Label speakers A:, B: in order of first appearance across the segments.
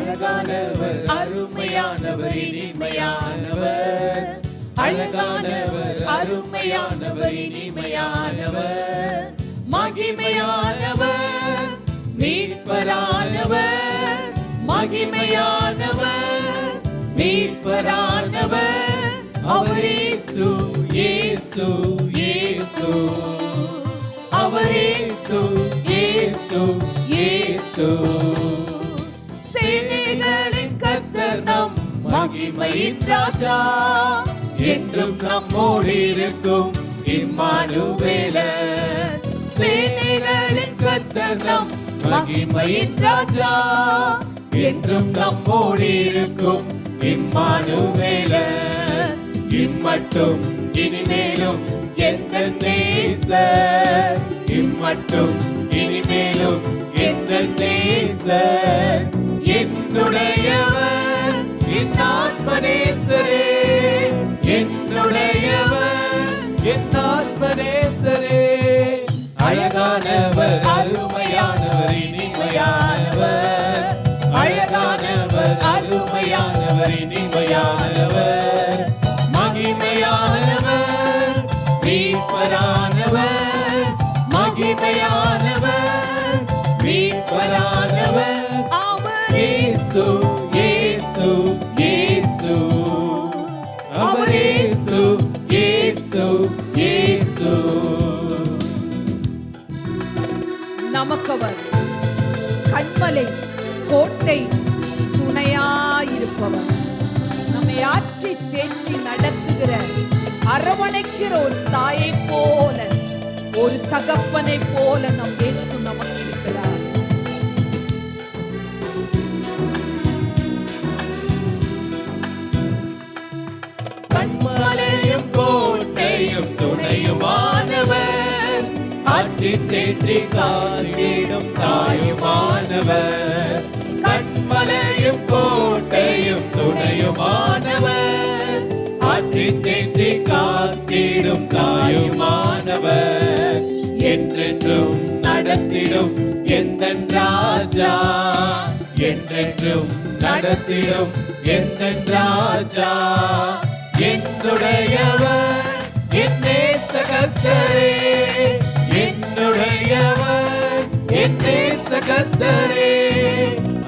A: அழகானவர், அருமையானவர், இனிமையானவர். அழகானவர், அருமையானவர், இனிமையானவர். மகிமையானவர், மீட்பரானவர். மகிமையானவர், மீட்பரானவர். அவர் இயேசு, இயேசு, இயேசு. அவர் இயேசு, இயேசு, இயேசு. சேனைகளின் கர்த்தர் நம் மகிமையின் ராஜா. என்றும் நம்மோடு இருக்கும் இம்மானுவேலர். சேனைகளின் கர்த்தர் நம் மகிமையின் ராஜா. என்றும் நம்மோடு இருக்கும் இம்மானுவேலர். இம்மட்டும் இனிமேலும் எங்கள் நேசர். இம்மட்டும் இனிமேலும் எங்கள் நேசர். என்னுடையவர் என் ஆத்மநேசரே. என்னுடையவர் என் ஆத்மநேசரே. அழகானவர், அருமையானவர், இனிமையானவர். அழகானவர், அருமையானவர், இனிமையானவர். மகிமையானவர், மீட்பரானவர். மகிமையானவர், மீட்பரானவர். அவர் இயேசு, இயேசு, இயேசு. அவர் இயேசு, இயேசு, இயேசு.
B: நமக்கவர் கண்மலை, கோட்டை, துணையாயிருப்பவர். நம்மை ஆட்சி தேற்றி நடத்துகிற, அரவணைக்கிற ஒரு தாயை போல, ஒரு தகப்பனை போல நம் இயேசு நமக்கு இருக்கிறார்.
A: கண்மலையும் கோட்டையும் துணையுமானவர். ஆட்சி தேற்றி காத்திடும் தாயுமானவர். கண்மலையும் கோட்டையும் துணையுமானவர். ஆட்சி தேற்றி காத்திடும் தாயுமானவர். என்றென்றும் நடத்திடும் எந்தன் ராஜா. என்றென்றும் நடத்திடும் எந்தன் ராஜா. என்னுடையவர் என் நேச கர்த்தரே. என்னுடையவர் என் நேச கர்த்தரே.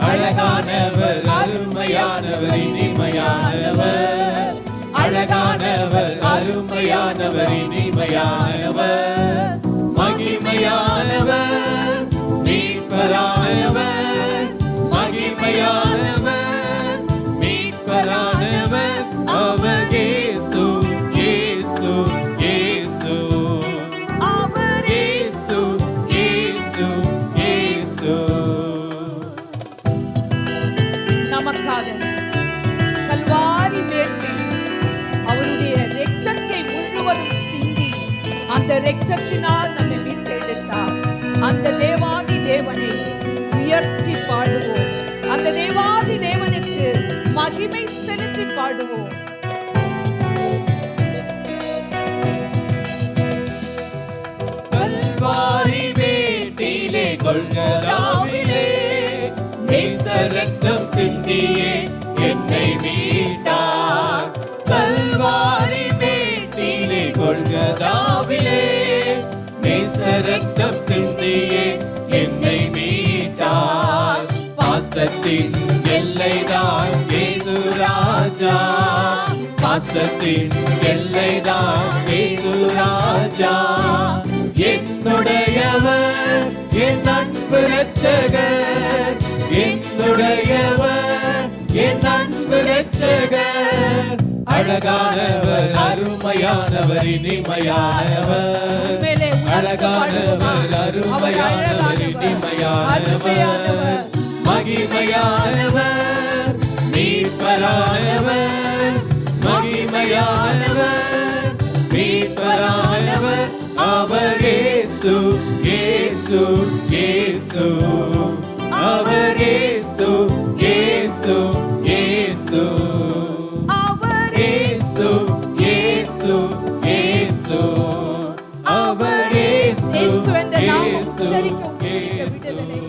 A: அழகானவர், அருமையானவர், இனிமையானவர். அழகானவர், அருமையானவர், இனிமையானவர். மகிமையானவர், மீட்பரானவர். மகிமையானவர், மீட்பரானவர். அவர் இயேசு, இயேசு, இயேசு. அவர் இயேசு, இயேசு, இயேசு.
B: நமக்காக கல்வாரி மேட்டில் அவருடைய இரத்தத்தை முழுவதும் சிந்தி, அந்த இரத்தத்தினால் நம்மை மீட்டெடுத்தார். அந்த தேவாதி தேவனை உயர்த்தி பாடுவோம். அந்த தேவாதி தேவனுக்கு மகிமை செலுத்தி பாடுவோம்.
A: கல்வாரி மேட்டிலே, கொல்கதாவிலே, நேச ரத்தம் சிந்தியே என்னை மீட்டார். கல்வாரி மேட்டிலே, கொல்கதாவிலே, நேச ரத்தம் சிந்தியே என்னை மீட்டார். பாசத்தின் எல்லைதான் இயேசு ராஜா. பாசத்தின் எல்லைதான் இயேசு ராஜா. என்னுடையவர் என் அன்பு ரட்சகர். என்னுடையவர் என் அன்பு ரட்சகர். அழகானவர், அருமையானவர், இனிமையானவர். அழகானவர், அருமையானவர், இனிமையானவர். மகிமையானவர், மீட்பரானவர். மகிமையானவர், மீட்பரானவர். அவர் இயேசு, இயேசு, இயேசு. அவர் இயேசு, இயேசு, இயேசு. அவர் இயேசு, இயேசு, இயேசு. அவர் இயேசு,
B: இயேசு என்ற நாமம் உச்சரிக்க உச்சரிக்க விடுதலை.